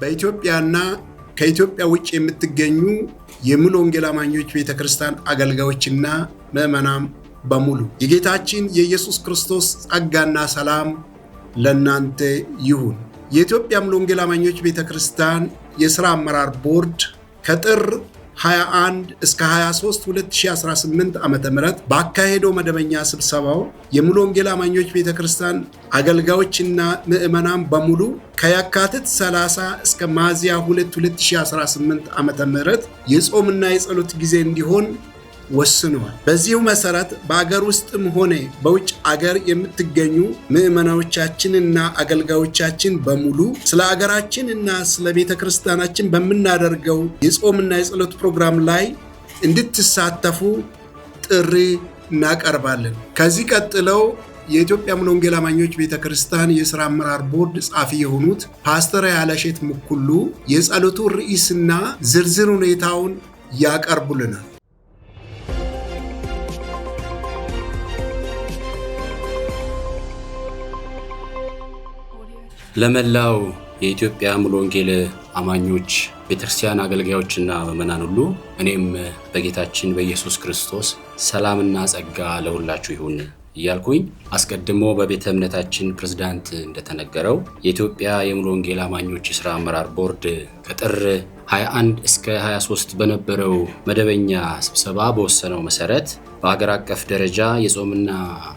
በኢትዮጵያና ከኢትዮጵያ ውጭ የምትገኙ የሙሉ ወንጌል አማኞች ቤተክርስቲያን አገልጋዮችና ምዕመናን በሙሉ የጌታችን የኢየሱስ ክርስቶስ ጸጋና ሰላም ለእናንተ ይሁን። የኢትዮጵያ ሙሉ ወንጌል አማኞች ቤተክርስቲያን የሥራ አመራር ቦርድ ከጥር 21 እስከ 23 2018 ዓ.ም ባካሄደው መደበኛ ስብሰባው የሙሉ ወንጌል አማኞች ቤተክርስቲያን አገልጋዮችና ምዕመናን በሙሉ ከየካቲት 30 እስከ ሚያዝያ 2 2018 ዓ.ም የጾምና የጸሎት ጊዜ እንዲሆን ወስነዋል። በዚሁ መሰረት በአገር ውስጥም ሆነ በውጭ አገር የምትገኙ ምዕመናኖቻችንና አገልጋዮቻችን በሙሉ ስለ አገራችንና ስለ ቤተክርስቲያናችን በምናደርገው የጾምና የጸሎት ፕሮግራም ላይ እንድትሳተፉ ጥሪ እናቀርባለን። ከዚህ ቀጥለው የኢትዮጵያ ሙሉ ወንጌል አማኞች ቤተክርስቲያን የሥራ አመራር ቦርድ ጻፊ የሆኑት ፓስተር ያለሼት ሙኩሉ የጸሎቱ ርዕስና ዝርዝር ሁኔታውን ያቀርቡልናል። ለመላው የኢትዮጵያ ሙሉ ወንጌል አማኞች ቤተክርስቲያን አገልጋዮችና ምዕመናን ሁሉ እኔም በጌታችን በኢየሱስ ክርስቶስ ሰላምና ጸጋ ለሁላችሁ ይሁን እያልኩኝ አስቀድሞ በቤተ እምነታችን ፕሬዝዳንት እንደተነገረው የኢትዮጵያ የሙሉ ወንጌል አማኞች የሥራ አመራር ቦርድ ከጥር 21 እስከ 23 በነበረው መደበኛ ስብሰባ በወሰነው መሰረት በአገር አቀፍ ደረጃ የጾምና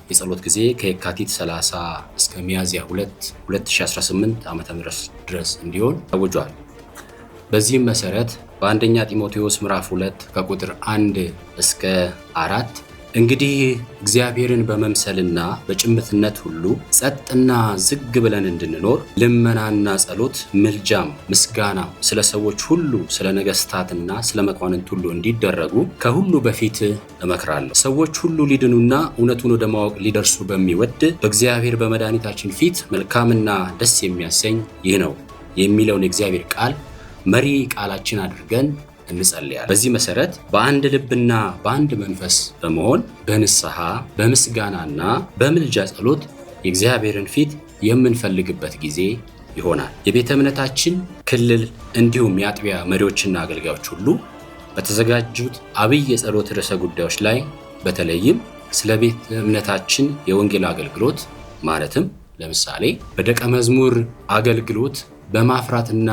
የጸሎት ጊዜ ከየካቲት 30 እስከ ሚያዝያ 2 2018 ዓ.ም ድረስ እንዲሆን አውጇል። በዚህም መሰረት በአንደኛ ጢሞቴዎስ ምዕራፍ 2 ከቁጥር 1 እስከ 4 እንግዲህ እግዚአብሔርን በመምሰልና በጭምትነት ሁሉ ጸጥና ዝግ ብለን እንድንኖር ልመናና ጸሎት፣ ምልጃም፣ ምስጋና ስለ ሰዎች ሁሉ፣ ስለ ነገስታትና ስለ መኳንንት ሁሉ እንዲደረጉ ከሁሉ በፊት እመክራለሁ። ሰዎች ሁሉ ሊድኑና እውነቱን ወደ ማወቅ ሊደርሱ በሚወድ በእግዚአብሔር በመድኃኒታችን ፊት መልካምና ደስ የሚያሰኝ ይህ ነው የሚለውን የእግዚአብሔር ቃል መሪ ቃላችን አድርገን እንጸልያለን። በዚህ መሰረት በአንድ ልብና በአንድ መንፈስ በመሆን በንስሐ በምስጋናና በምልጃ ጸሎት የእግዚአብሔርን ፊት የምንፈልግበት ጊዜ ይሆናል። የቤተ እምነታችን ክልል እንዲሁም የአጥቢያ መሪዎችና አገልጋዮች ሁሉ በተዘጋጁት አብይ የጸሎት ርዕሰ ጉዳዮች ላይ በተለይም ስለ ቤተ እምነታችን የወንጌል አገልግሎት ማለትም ለምሳሌ በደቀ መዝሙር አገልግሎት በማፍራትና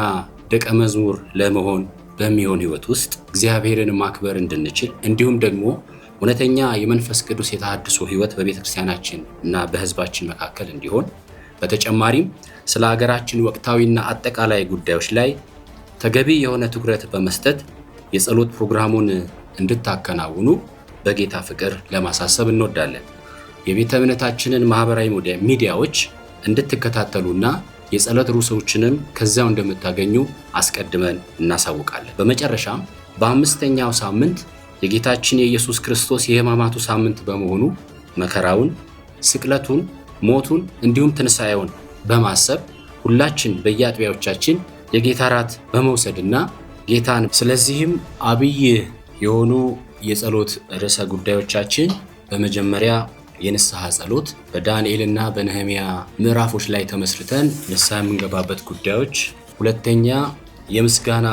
ደቀ መዝሙር ለመሆን በሚሆን ህይወት ውስጥ እግዚአብሔርን ማክበር እንድንችል እንዲሁም ደግሞ እውነተኛ የመንፈስ ቅዱስ የተሐድሶ ህይወት በቤተክርስቲያናችን እና በህዝባችን መካከል እንዲሆን በተጨማሪም ስለ ሀገራችን ወቅታዊና አጠቃላይ ጉዳዮች ላይ ተገቢ የሆነ ትኩረት በመስጠት የጸሎት ፕሮግራሙን እንድታከናውኑ በጌታ ፍቅር ለማሳሰብ እንወዳለን። የቤተ እምነታችንን ማህበራዊ ሚዲያዎች እንድትከታተሉና የጸሎት ርዕሶችንም ከዛው እንደምታገኙ አስቀድመን እናሳውቃለን። በመጨረሻም በአምስተኛው ሳምንት የጌታችን የኢየሱስ ክርስቶስ የሕማማቱ ሳምንት በመሆኑ መከራውን፣ ስቅለቱን፣ ሞቱን እንዲሁም ትንሣኤውን በማሰብ ሁላችን በየአጥቢያዎቻችን የጌታ ራት በመውሰድና ጌታን ስለዚህም አብይ የሆኑ የጸሎት ርዕሰ ጉዳዮቻችን በመጀመሪያ የንስሐ ጸሎት በዳንኤልና በነህምያ ምዕራፎች ላይ ተመስርተን ንስሐ የምንገባበት ጉዳዮች፣ ሁለተኛ የምስጋና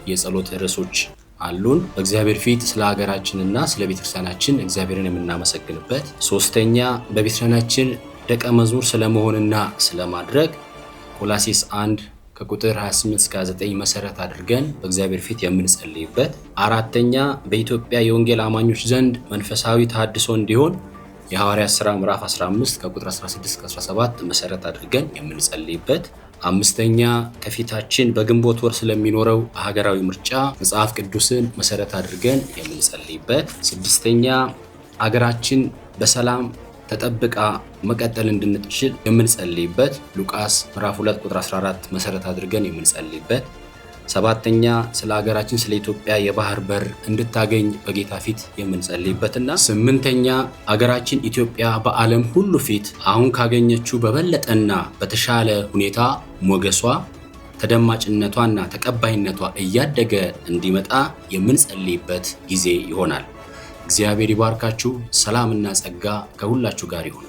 የጸሎት ርዕሶች አሉን በእግዚአብሔር ፊት ስለ ሀገራችንና ስለ ቤተክርስቲያናችን እግዚአብሔርን የምናመሰግንበት፣ ሶስተኛ በቤተክርስቲያናችን ደቀ መዝሙር ስለመሆንና ስለማድረግ ቆላስይስ 1 ከቁጥር 28 እስከ 9 መሰረት አድርገን በእግዚአብሔር ፊት የምንጸልይበት፣ አራተኛ በኢትዮጵያ የወንጌል አማኞች ዘንድ መንፈሳዊ ተሐድሶ እንዲሆን የሐዋርያት ሥራ ምዕራፍ 15 ከቁጥር 16 እስከ 17 መሰረት አድርገን የምንጸልይበት፣ አምስተኛ ከፊታችን በግንቦት ወር ስለሚኖረው ሀገራዊ ምርጫ መጽሐፍ ቅዱስን መሰረት አድርገን የምንጸልይበት፣ ስድስተኛ ሀገራችን በሰላም ተጠብቃ መቀጠል እንድንችል የምንጸልይበት ሉቃስ ምዕራፍ 2 ቁጥር 14 መሰረት አድርገን የምንጸልይበት፣ ሰባተኛ ስለ ሀገራችን ስለ ኢትዮጵያ የባህር በር እንድታገኝ በጌታ ፊት የምንጸልይበትና ስምንተኛ ሀገራችን ኢትዮጵያ በዓለም ሁሉ ፊት አሁን ካገኘችው በበለጠና በተሻለ ሁኔታ ሞገሷ፣ ተደማጭነቷና ተቀባይነቷ እያደገ እንዲመጣ የምንጸልይበት ጊዜ ይሆናል። እግዚአብሔር ይባርካችሁ። ሰላምና ጸጋ ከሁላችሁ ጋር ይሁን።